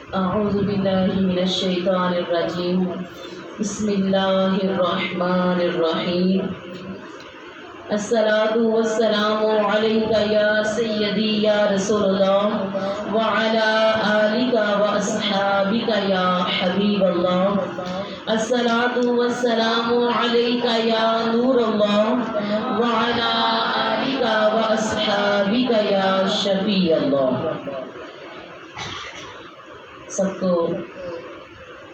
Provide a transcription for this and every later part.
أعوذ بالله من الشيطان الرجيم. بسم الله الرحمن الرحيم. الصلاة والسلام عليك يا سيدي يا رسول الله وعلى آلك وأصحابك يا حبيب الله. الصلاة والسلام عليك يا نور الله وعلى آلك وأصحابك يا شفيع الله. سب کو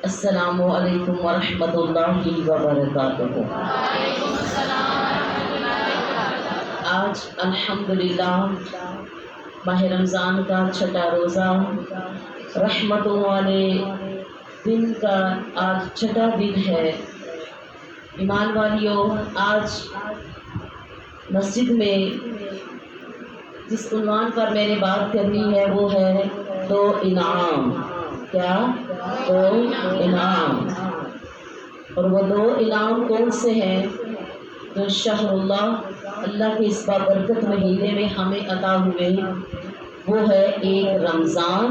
السلام علیکم ورحمۃ اللہ وبرکاتہ. آج الحمدللہ ماہ رمضان کا چھٹا روزہ، رحمتوں والے دن کا آج چھٹا دن ہے. ایمان والیوں، آج مسجد میں جس عنوان پر میں نے بات کرنی ہے وہ ہے دو انعام. کیا؟ دو انعام. اور وہ دو انعام کون سے ہیں جو شہر اللہ کے اس بابرکت مہینے میں ہمیں عطا ہوئے؟ وہ ہے ایک رمضان،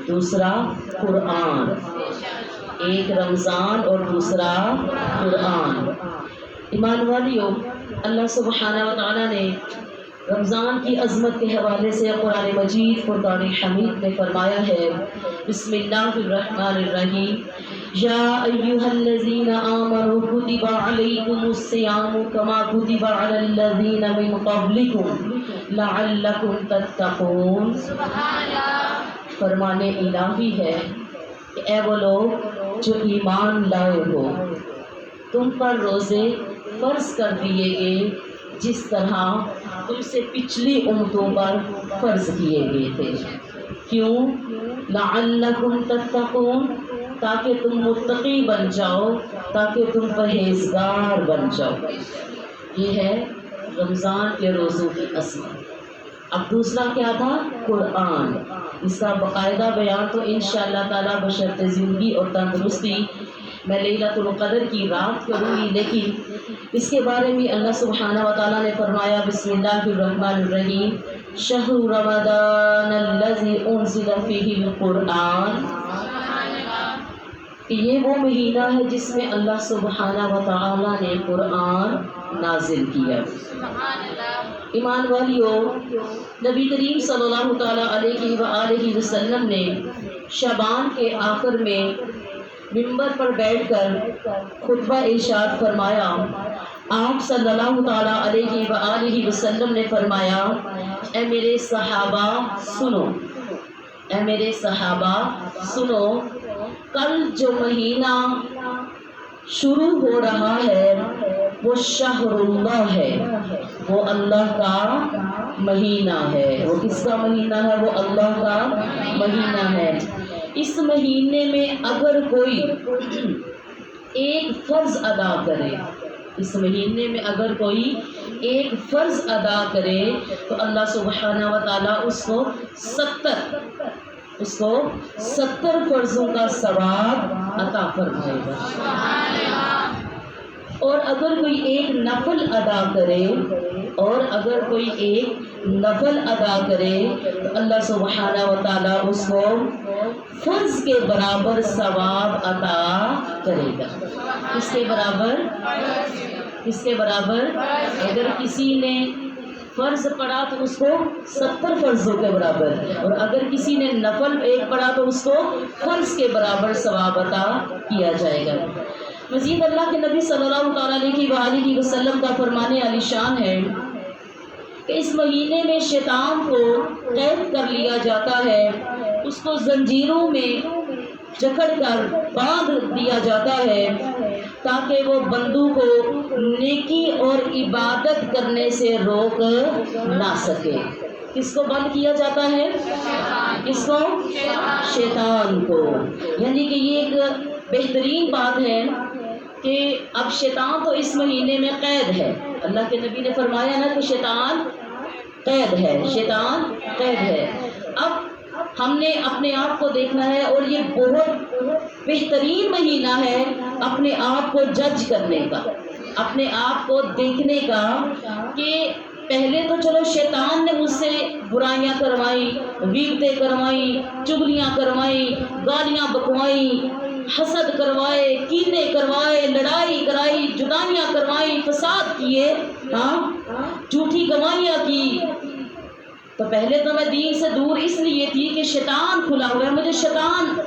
دوسرا قرآن. ایک رمضان اور دوسرا قرآن. ایمان والیوں، اللہ سبحانہ و تعالیٰ نے رمضان کی عظمت کے حوالے سے قرآن مجید فرقان حمید میں فرمایا ہے، بسم اللہ الرحمن الرحیم، یا ایھا الذین آمنوا کتب علیکم الصیام کما کتب علی الذین من قبلکم لعلکم تتقون. فرمان الہی ہے کہ اے وہ لوگ جو ایمان لائے ہو، تم پر روزے فرض کر دیے گئے جس طرح تم سے پچھلی امتوں پر فرض کیے گئے تھے. کیوں؟ لعلکم تتقون، تاکہ تم متقی بن جاؤ، تاکہ تم پرہیزگار بن جاؤ. یہ ہے رمضان کے روزوں کی عظمت. اب دوسرا کیا تھا؟ قرآن. اس کا باقاعدہ بیان تو انشاءاللہ تعالیٰ بشرط زندگی اور تندرستی میں لیلۃ القدر کی رات کروں گی، لیکن اس کے بارے میں اللہ سبحانہ و تعالیٰ نے فرمایا، بسم اللہ الرحمن الرحیم، شہر رمضان الذی انزل فیہ القرآن. یہ وہ مہینہ ہے جس میں اللہ سبحانہ و تعالیٰ نے قرآن نازل کیا. ایمان والیوں، نبی کریم صلی اللہ تعالیٰ علیہ وآلہ وسلم نے شعبان کے آخر میں ممبر پر بیٹھ کر خطبہ ارشاد فرمایا. آپ صلی اللہ تعالیٰ علیہ وآلہ وسلم نے فرمایا، اے میرے صحابہ سنو، اے میرے صحابہ سنو، کل جو مہینہ شروع ہو رہا ہے وہ شہر اللہ ہے، وہ اللہ کا مہینہ ہے. وہ کس کا مہینہ ہے؟ وہ اللہ کا مہینہ ہے. اس مہینے میں اگر کوئی ایک فرض ادا کرے، اس مہینے میں اگر کوئی ایک فرض ادا کرے تو اللہ سبحانہ و تعالیٰ اس کو 70 فرضوں کا ثواب عطا فرمائے گا. اور اگر کوئی ایک نفل ادا کرے، تو اللہ سبحانہ و تعالیٰ اس کو فرض کے برابر ثواب عطا کرے گا. کس کے برابر؟ اگر کسی نے فرض پڑھا تو اس کو 70 فرضوں کے برابر، اور اگر کسی نے نفل ایک پڑھا تو اس کو فرض کے برابر ثواب عطا کیا جائے گا. مزید اللہ کے نبی صلی اللہ علیہ وآلہ وسلم کا فرمان علی شان ہے کہ اس مہینے میں شیطان کو قید کر لیا جاتا ہے، اس کو زنجیروں میں جکڑ کر باندھ دیا جاتا ہے تاکہ وہ بندوں کو نیکی اور عبادت کرنے سے روک نہ سکے. کس کو بند کیا جاتا ہے؟ کس کو؟ شیطان کو. یعنی کہ یہ ایک بہترین بات ہے کہ اب شیطان تو اس مہینے میں قید ہے. اللہ کے نبی نے فرمایا نا کہ شیطان قید ہے. اب ہم نے اپنے آپ کو دیکھنا ہے، اور یہ بہت بہترین مہینہ ہے اپنے آپ کو جج کرنے کا، اپنے آپ کو دیکھنے کا کہ پہلے تو چلو شیطان نے مجھ سے برائیاں کروائی، غیبتیں کروائی، چغلیاں کروائی، گالیاں بکوائی، حسد کروائے، کینے کروائے، لڑائی کرائی، جدائیاں کروائی، فساد کیے، جھوٹی گواہیاں کی. تو پہلے تو میں دین سے دور اس لیے تھی کہ شیطان کھلا ہوا ہے، مجھے شیطان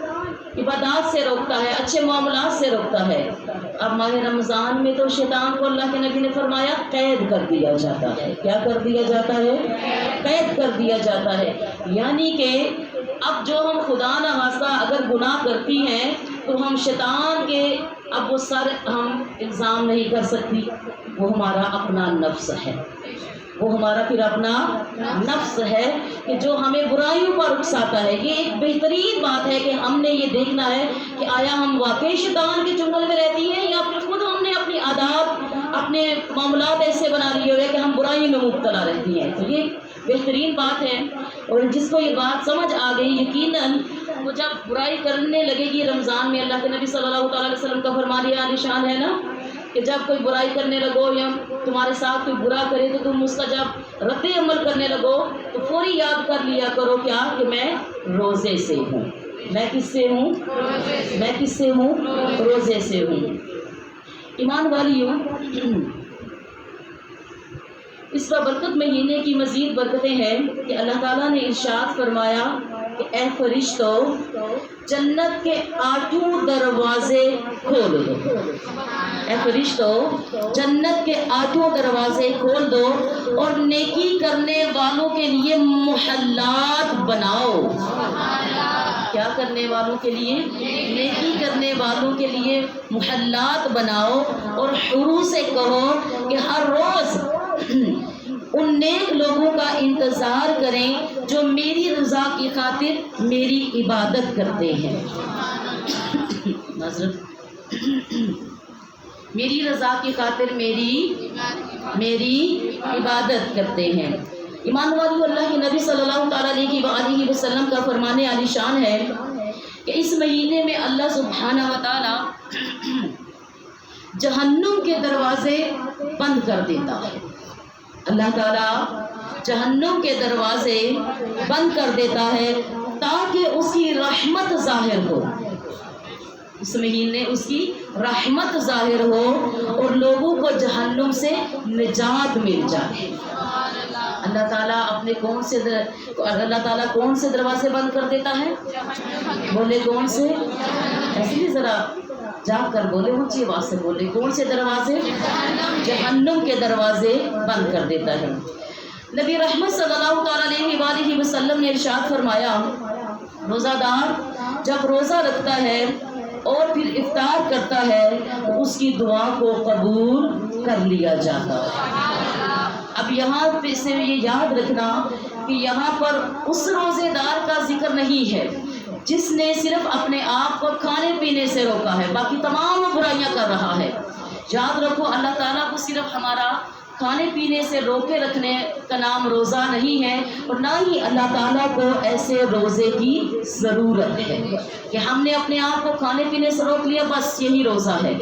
عبادات سے روکتا ہے، اچھے معاملات سے روکتا ہے. اب ماہ رمضان میں تو شیطان کو اللہ کے نبی نے فرمایا قید کر دیا جاتا ہے. کیا کر دیا جاتا ہے؟ قید کر دیا جاتا ہے. یعنی کہ اب جو ہم خدا نخواستہ اگر گناہ کرتی ہیں تو ہم شیطان کے اب وہ سر ہم الزام نہیں کر سکتی، وہ ہمارا اپنا نفس ہے، وہ ہمارا پھر اپنا نفس ہے کہ جو ہمیں برائیوں پر اکساتا ہے. یہ ایک بہترین بات ہے کہ ہم نے یہ دیکھنا ہے کہ آیا ہم واقعی شیطان کے چنگل میں رہتی ہیں یا پھر خود ہم نے اپنی عادات، اپنے معاملات ایسے بنا لیے ہوئے کہ ہم برائی میں مبتلا رہتی ہیں. تو یہ بہترین بات ہے، اور جس کو یہ بات سمجھ آ گئی یقیناً وہ جب برائی کرنے لگے گی رمضان میں، اللہ کے نبی صلی اللہ تعالیٰ علیہ وسلم کا فرمان عالی شان ہے نا کہ جب کوئی برائی کرنے لگو یا تمہارے ساتھ کوئی برا کرے تو تم اس کا جب رد عمل کرنے لگو تو فوری یاد کر لیا کرو کیا کہ میں روزے سے ہوں. میں کس سے ہوں؟ میں کس سے ہوں؟ روزے سے ہوں. ایمان والیوں، اس کا برکت مہینے کی مزید برکتیں ہیں کہ اللہ تعالیٰ نے ارشاد فرمایا کہ اے فرشتو جنت کے 8 دروازے کھول دو. اے فرشتو جنت کے 8 دروازے کھول دو اور نیکی کرنے والوں کے لیے محلات بناؤ. کیا کرنے والوں کے لیے؟ نیکی کرنے والوں کے لیے محلات بناؤ. اور حوروں سے کہو کہ ہر روز ان نیک لوگوں کا انتظار کریں جو میری رضا کی خاطر میری عبادت کرتے ہیں. میری رضا کی خاطر میری عبادت کرتے ہیں. ایمان والو، اللہ کے نبی صلی اللہ تعالیٰ علیہ وسلم کا فرمان عالی شان ہے کہ اس مہینے میں اللہ سبحانہ و تعالیٰ جہنم کے دروازے بند کر دیتا ہے. اللہ تعالیٰ جہنم کے دروازے بند کر دیتا ہے تاکہ اس کی رحمت ظاہر ہو. اس مہینے اس کی رحمت ظاہر ہو اور لوگوں کو جہنم سے نجات مل جائے. اللہ تعالیٰ اللہ تعالیٰ کون سے دروازے بند کر دیتا ہے؟ بولے کون سے؟ ایسے ہی ذرا جا کر بولے، اونچی آواز سے بولے. کون سے دروازے؟ جہنم کے دروازے بند کر دیتا ہے. نبی رحمت صلی اللہ تعالیٰ علیہ وسلم نے ارشاد فرمایا روزہ دار جب روزہ رکھتا ہے اور پھر افطار کرتا ہے تو اس کی دعا کو قبول کر لیا جاتا ہے. اب یہاں پہ سے یہ یاد رکھنا کہ یہاں پر اس روزے دار کا ذکر نہیں ہے جس نے صرف اپنے آپ کو کھانے پینے سے روکا ہے، باقی تمام برائیاں کر رہا ہے. یاد رکھو اللہ تعالیٰ کو صرف ہمارا کھانے پینے سے روکے رکھنے کا نام روزہ نہیں ہے، اور نہ ہی اللہ تعالیٰ کو ایسے روزے کی ضرورت ہے کہ ہم نے اپنے آپ کو کھانے پینے سے روک لیا بس یہی روزہ ہے.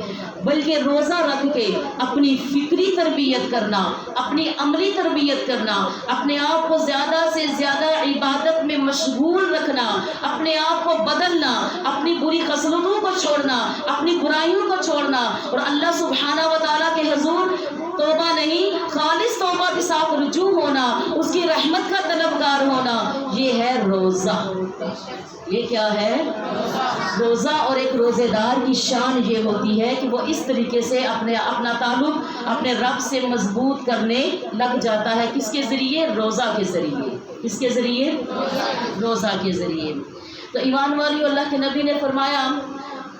بلکہ روزہ رکھ کے اپنی فکری تربیت کرنا، اپنی عملی تربیت کرنا، اپنے آپ کو زیادہ سے زیادہ عبادت میں مشغول رکھنا، اپنے آپ کو بدلنا، اپنی بری خصلتوں کو چھوڑنا، اپنی برائیوں کو چھوڑنا اور اللہ سبحانہ و تعالیٰ کے حضور توبہ نہیں خالص توبہ کے ساتھ رجوع ہونا، اس کی رحمت کا طلبگار ہونا، یہ ہے روزہ. یہ کیا ہے؟ روزہ. اور ایک روزے دار کی شان یہ ہوتی ہے کہ وہ اس طریقے سے اپنا تعلق اپنے رب سے مضبوط کرنے لگ جاتا ہے. کس کے ذریعے؟ روزہ کے ذریعے. کس کے ذریعے؟ روزہ کے ذریعے. تو ایمان والی اللہ کے نبی نے فرمایا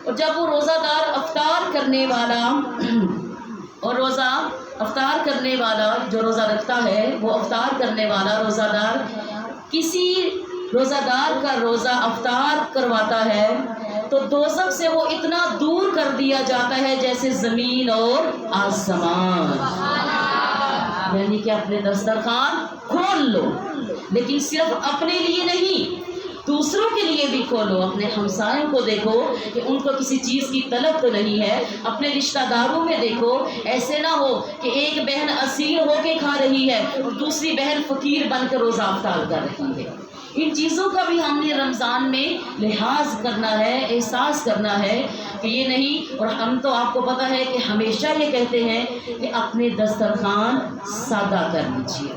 اور جب وہ روزہ دار افطار کرنے والا اور روزہ افطار کرنے والا جو روزہ رکھتا ہے وہ افطار کرنے والا روزہ دار کسی روزہ دار کا روزہ افطار کرواتا ہے تو دوزخ سے وہ اتنا دور کر دیا جاتا ہے جیسے زمین اور آسمان. یعنی کہ اپنے دسترخوان کھول لو، لیکن صرف اپنے لیے نہیں دوسروں کے لیے بھی کھولو، اپنے ہمسایوں کو دیکھو کہ ان کو کسی چیز کی طلب تو نہیں ہے، اپنے رشتہ داروں میں دیکھو، ایسے نہ ہو کہ ایک بہن اسیر ہو کے کھا رہی ہے اور دوسری بہن فقیر بن کر روزہ افطار کر رہی ہے۔ ان چیزوں کا بھی ہم نے رمضان میں لحاظ کرنا ہے، احساس کرنا ہے کہ یہ نہیں، اور ہم تو آپ کو پتہ ہے کہ ہمیشہ یہ کہتے ہیں کہ اپنے دسترخوان سادہ کر لیجیے۔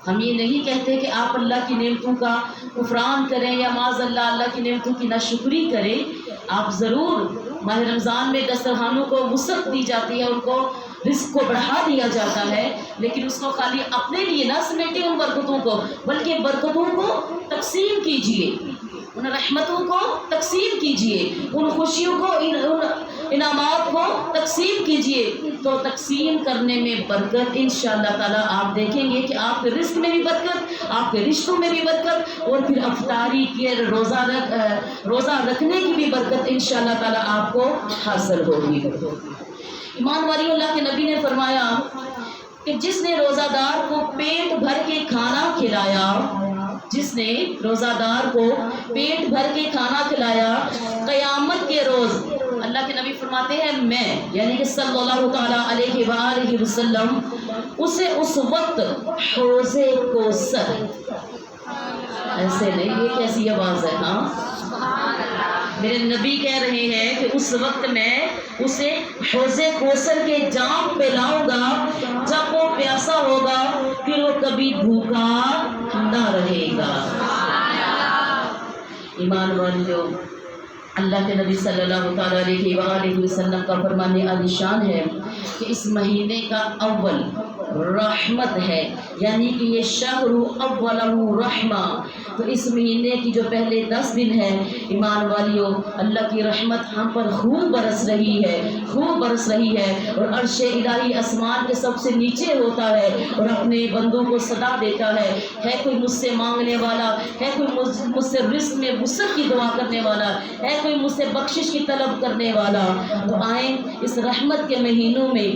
ہم یہ نہیں کہتے کہ آپ اللہ کی نعمتوں کا کفران کریں یا معاذ اللہ کی نعمتوں کی ناشکری کریں۔ آپ ضرور ماہ رمضان میں دسترخوانوں کو وسعت دی جاتی ہے، ان کو رزق کو بڑھا دیا جاتا ہے، لیکن اس کو خالی اپنے لیے نہ سمیٹیں ان برکتوں کو، بلکہ برکتوں کو تقسیم کیجیے، ان رحمتوں کو تقسیم کیجیے، ان خوشیوں کو، ان انعامات کو تقسیم کیجیے، تو تقسیم کرنے میں برکت انشاءاللہ تعالیٰ آپ دیکھیں گے کہ آپ کے رزق میں بھی برکت، آپ کے رشتوں میں بھی برکت، اور پھر افطاری کے روزہ رکھنے کی بھی برکت انشاءاللہ تعالیٰ آپ کو حاصل ہوگی۔ ایمان والی، اللہ کے نبی نے فرمایا کہ جس نے روزہ دار کو پیٹ بھر کے کھانا کھلایا، جس نے روزہ دار کو پیٹ بھر کے کھانا کھلایا، قیامت کے روز اللہ کے نبی فرماتے ہیں میں یعنی کہ صلی اللہ تعالیٰ علیہ وآلہ وسلم اسے اس وقت حوض کوثر، ایسے نہیں، یہ کیسی آواز ہے، ہاں میرے نبی کہہ رہے ہیں کہ اس وقت میں اسے حوض کوثر کے جام پلاؤں گا، جب وہ پیاسا ہوگا پھر وہ کبھی بھوکا نہ رہے گا۔ ایمان والیو، اللہ کے نبی صلی اللہ تعالیٰ علیہ وآلہ وسلم کا فرمان عالی شان ہے کہ اس مہینے کا اول رحمت ہے، یعنی کہ یہ شہر اولہ رحمہ، تو اس مہینے کی جو پہلے 10 دن ہے ایمان والیو، اللہ کی رحمت ہم پر خوب برس رہی ہے، خوب برس رہی ہے، اور عرش الہی آسمان کے سب سے نیچے ہوتا ہے اور اپنے بندوں کو صدا دیتا ہے کوئی مجھ سے مانگنے والا، ہے کوئی مجھ سے رزق میں وسعت کی دعا کرنے والا، ہے کوئی مجھ سے بخشش کی طلب کرنے والا، تو آئیں اس رحمت کے مہینوں میں،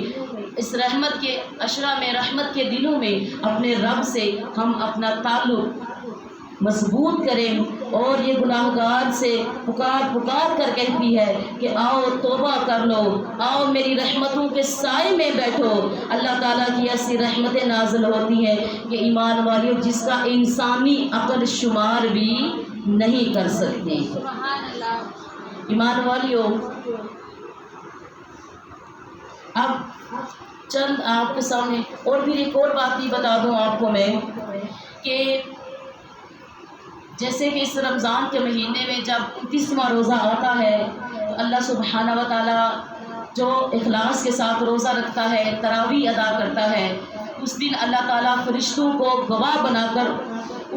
اس رحمت کے عشرہ میں، رحمت کے دنوں میں اپنے رب سے ہم اپنا تعلق مضبوط کریں، اور یہ گناہگار سے پکار کر کہتی ہے کہ آؤ توبہ کر لو، آؤ میری رحمتوں کے سائے میں بیٹھو۔ اللہ تعالیٰ کی ایسی رحمتیں نازل ہوتی ہیں کہ ایمان والیوں جس کا انسانی عقل شمار بھی نہیں کر سکتی۔ ایمان والیوں، اب چند آپ کے سامنے اور پھر ایک اور بات بھی بتا دوں آپ کو میں کہ جیسے کہ اس رمضان کے مہینے میں جب 29واں روزہ آتا ہے تو اللہ سبحانہ و تعالیٰ جو اخلاص کے ساتھ روزہ رکھتا ہے، تراویح ادا کرتا ہے، اس دن اللہ تعالیٰ فرشتوں کو گواہ بنا کر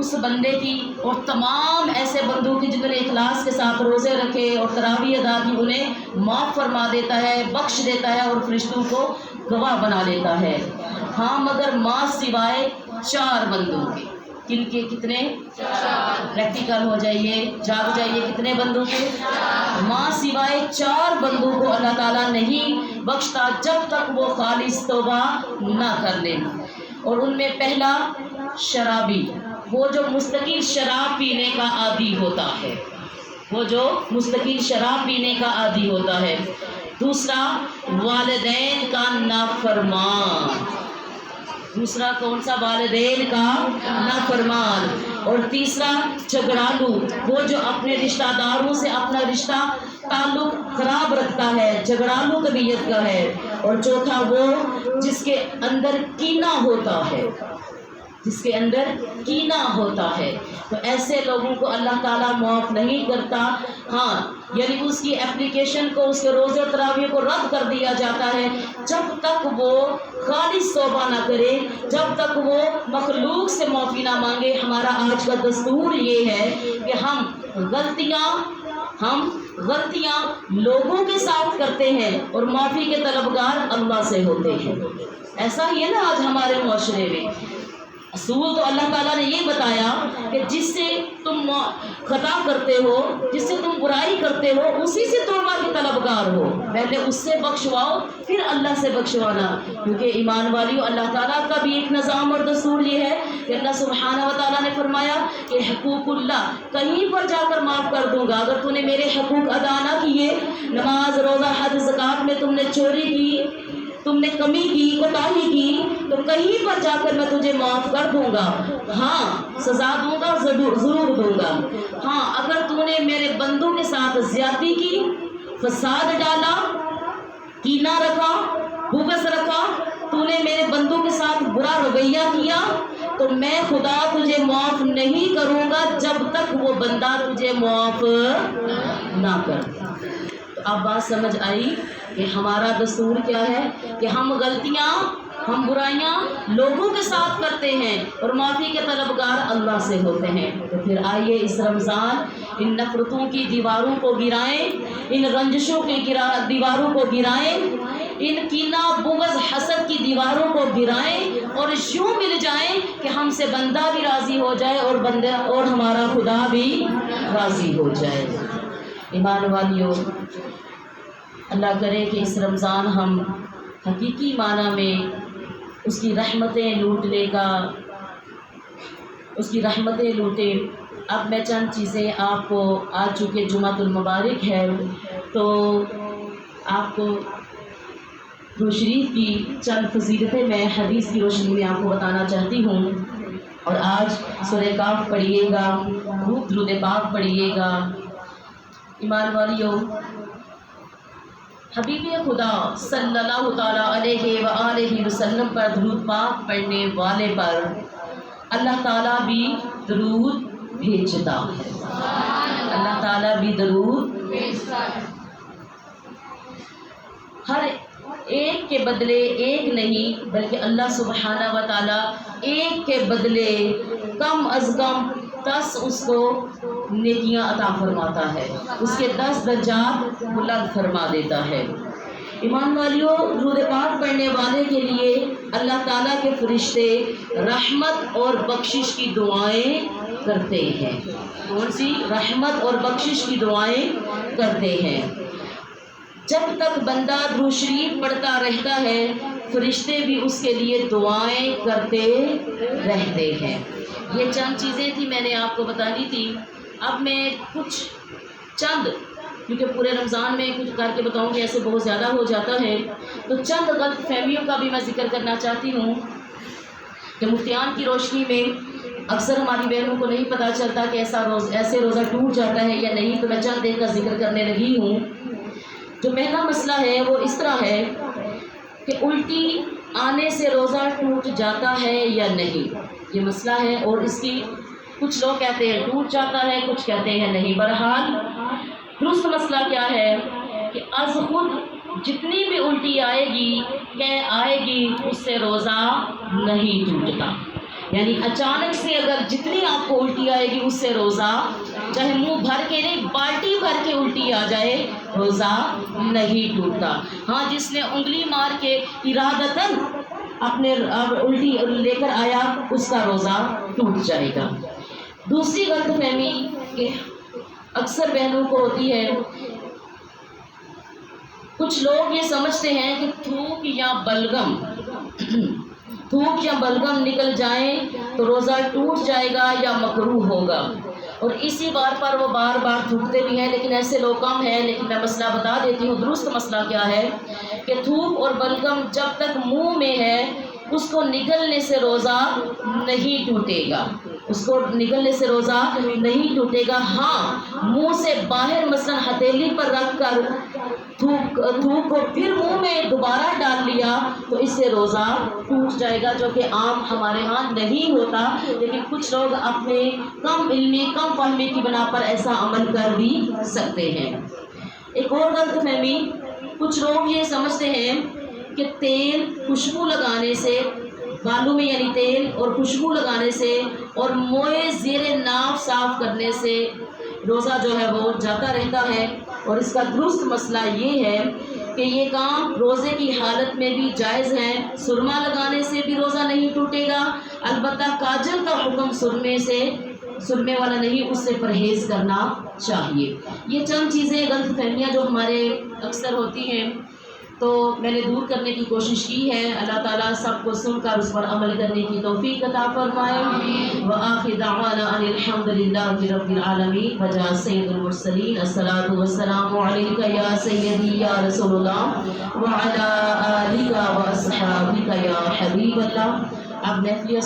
اس بندے کی اور تمام ایسے بندوں کی جنہوں نے اخلاص کے ساتھ روزے رکھے اور تراویح ادا کی، انہیں معاف فرما دیتا ہے، بخش دیتا ہے اور فرشتوں کو گواہ بنا لیتا ہے۔ ہاں مگر ماں سوائے 4 بندوں کے، کن کے؟ کتنے؟ پریکٹیکل ہو جائیے، جاگ جائیے، کتنے بندوں کے؟ ماں سوائے 4 بندوں کو اللہ تعالیٰ نہیں بخشتا جب تک وہ خالص توبہ نہ کر لیں، اور ان میں پہلا شرابی، وہ جو مستقل شراب پینے کا عادی ہوتا ہے، وہ جو مستقل شراب پینے کا عادی ہوتا ہے۔ دوسرا والدین کا نافرمان، دوسرا کون سا؟ والدین کا نافرمان، اور تیسرا جھگڑالو، وہ جو اپنے رشتہ داروں سے اپنا رشتہ تعلق خراب رکھتا ہے، جھگڑالو طبیعت کا ہے، اور چوتھا وہ جس کے اندر کینہ ہوتا ہے، جس کے اندر کینہ ہوتا ہے، تو ایسے لوگوں کو اللہ تعالیٰ معاف نہیں کرتا۔ ہاں یعنی اس کی اپلیکیشن کو، اس کے روزے و تراویح کو رد کر دیا جاتا ہے جب تک وہ خالص توبہ نہ کرے، جب تک وہ مخلوق سے معافی نہ مانگے۔ ہمارا آج کا دستور یہ ہے کہ ہم غلطیاں لوگوں کے ساتھ کرتے ہیں اور معافی کے طلبگار اللہ سے ہوتے ہیں۔ ایسا ہی ہے نا آج ہمارے معاشرے میں۔ اصول تو اللہ تعالیٰ نے یہ بتایا کہ جس سے تم خطا کرتے ہو، جس سے تم برائی کرتے ہو، اسی سے توبہ کے طلبگار ہو، پہلے اس سے بخشواؤ پھر اللہ سے بخشوانا، کیونکہ ایمان والیوں اللہ تعالیٰ کا بھی ایک نظام اور دستور یہ ہے کہ اللہ سبحانہ و تعالیٰ نے فرمایا کہ حقوق اللہ کہیں پر جا کر معاف کر دوں گا، اگر تو نے میرے حقوق ادا نہ کیے، نماز روزہ حج زکوٰۃ میں تم نے چوری کی، تم نے کمی کی، کوتاہی کی، تو کہیں پر جا کر میں تجھے معاف کر دوں گا، ہاں سزا دوں گا، ضرور دوں گا۔ ہاں اگر تو نے میرے بندوں کے ساتھ زیادتی کی، فساد ڈالا، کینہ رکھا، بغض رکھا، تو نے میرے بندوں کے ساتھ برا رویہ کیا، تو میں خدا تجھے معاف نہیں کروں گا جب تک وہ بندہ تجھے معاف نہ کر۔ تو اب بات سمجھ آئی کہ ہمارا دستور کیا ہے کہ ہم غلطیاں، ہم برائیاں لوگوں کے ساتھ کرتے ہیں اور معافی کے طلبگار اللہ سے ہوتے ہیں۔ تو پھر آئیے اس رمضان ان نفرتوں کی دیواروں کو گرائیں، ان رنجشوں کی دیواروں کو گرائیں، ان کینہ بغض حسد کی دیواروں کو گرائیں اور یوں مل جائیں کہ ہم سے بندہ بھی راضی ہو جائے اور ہمارا خدا بھی راضی ہو جائے۔ ایمان والیوں، اللہ کرے کہ اس رمضان ہم حقیقی معنی میں اس کی رحمتیں لوٹیں۔ اب میں چند چیزیں آپ کو، آج چونکہ جمعۃ المبارک ہے تو آپ کو درود شریف کی چند فضیلتیں میں حدیث کی روشنی میں آپ کو بتانا چاہتی ہوں، اور آج سورہ کاف پڑھیے گا، درود پاک پڑھیے گا۔ ایمان والیوں، حبیب خدا صلی اللہ تعالیٰ علیہ وآلہ وسلم پر درود پاک پڑھنے والے پر اللہ تعالیٰ بھی درود بھیجتا ہے، اللہ تعالیٰ بھی درود بھیجتا ہے۔ ہر ایک کے بدلے ایک نہیں بلکہ اللہ سبحانہ و تعالیٰ ایک کے بدلے کم از کم 10 اس کو نیکیاں عطا فرماتا ہے، اس کے 10 درجات بلند فرما دیتا ہے۔ ایمان والیوں، درود پاک پڑھنے والے کے لیے اللہ تعالیٰ کے فرشتے رحمت اور بخشش کی دعائیں کرتے ہیں۔ کون سی؟ رحمت اور بخشش کی دعائیں کرتے ہیں۔ جب تک بندہ درود شریف پڑھتا رہتا ہے فرشتے بھی اس کے لیے دعائیں کرتے رہتے ہیں۔ یہ چند چیزیں تھی میں نے آپ کو بتانی تھی۔ اب میں کچھ چند، کیونکہ پورے رمضان میں کچھ کر کے بتاؤں گی ایسے بہت زیادہ ہو جاتا ہے، تو چند غلط فہمیوں کا بھی میں ذکر کرنا چاہتی ہوں کہ مفتیان کی روشنی میں اکثر ہماری بہنوں کو نہیں پتہ چلتا کہ ایسے روزہ ٹوٹ جاتا ہے یا نہیں، تو میں چند ایک کا ذکر کرنے لگی ہوں۔ جو پہلا مسئلہ ہے وہ اس طرح ہے کہ الٹی آنے سے روزہ ٹوٹ جاتا ہے یا نہیں، یہ مسئلہ ہے، اور اس کی کچھ لوگ کہتے ہیں ٹوٹ جاتا ہے، کچھ کہتے ہیں نہیں۔ بہرحال درست مسئلہ کیا ہے کہ از خود جتنی بھی الٹی آئے گی اس سے روزہ نہیں ٹوٹتا، یعنی اچانک سے اگر جتنی آپ کو الٹی آئے گی اس سے روزہ، چاہے منہ بھر کے نہیں بالٹی بھر کے الٹی آ جائے، روزہ نہیں ٹوٹتا۔ ہاں جس نے انگلی مار کے ارادتاً اپنے الٹی لے کر آیا اس کا روزہ ٹوٹ جائے گا۔ دوسری غلط فہمی کہ اکثر بہنوں کو ہوتی ہے، کچھ لوگ یہ سمجھتے ہیں کہ تھوک یا بلغم نکل جائیں تو روزہ ٹوٹ جائے گا یا مکروہ ہوگا، اور اسی بار پر وہ بار بار تھوکتے بھی ہیں، لیکن ایسے لوگ کم ہیں۔ لیکن میں مسئلہ بتا دیتی ہوں، درست مسئلہ کیا ہے کہ تھوک اور بلغم جب تک منہ میں ہے اس کو نگلنے سے روزہ نہیں ٹوٹے گا، اس کو نگلنے سے روزہ نہیں ٹوٹے گا۔ ہاں منہ سے باہر مثلا ہتھیلی پر رکھ کر تھوک کو پھر منہ میں دوبارہ ڈال لیا تو اس سے روزہ ٹوٹ جائے گا، جو کہ عام ہمارے ہاں نہیں ہوتا، لیکن کچھ لوگ اپنے کم علمی کم فہمی کی بنا پر ایسا عمل کر بھی سکتے ہیں۔ ایک اور غلط فہمی، کچھ لوگ یہ سمجھتے ہیں کہ تیل خوشبو لگانے سے، بالوں میں یعنی تیل اور خوشبو لگانے سے اور موئے زیر ناف صاف کرنے سے روزہ جو ہے وہ جاتا رہتا ہے، اور اس کا درست مسئلہ یہ ہے کہ یہ کام روزے کی حالت میں بھی جائز ہے۔ سرما لگانے سے بھی روزہ نہیں ٹوٹے گا، البتہ کاجل کا حکم سرمے والا نہیں، اس سے پرہیز کرنا چاہیے۔ یہ چند چیزیں غلط فہمیاں جو ہمارے اکثر ہوتی ہیں۔ تو میں نے دور کرنے کی کوشش کی ہے. اللہ تعالیٰ سب کو سن کر اس پر عمل کرنے کی توفیق عطا فرمائے. وآخر دعوانا ان الحمد للہ رب العالمین. وجاء سید المرسلین. الصلاۃ والسلام علیک یا سیدی یا رسول اللہ وعلی آلک واصحابک یا حبیب اللہ. اب محفل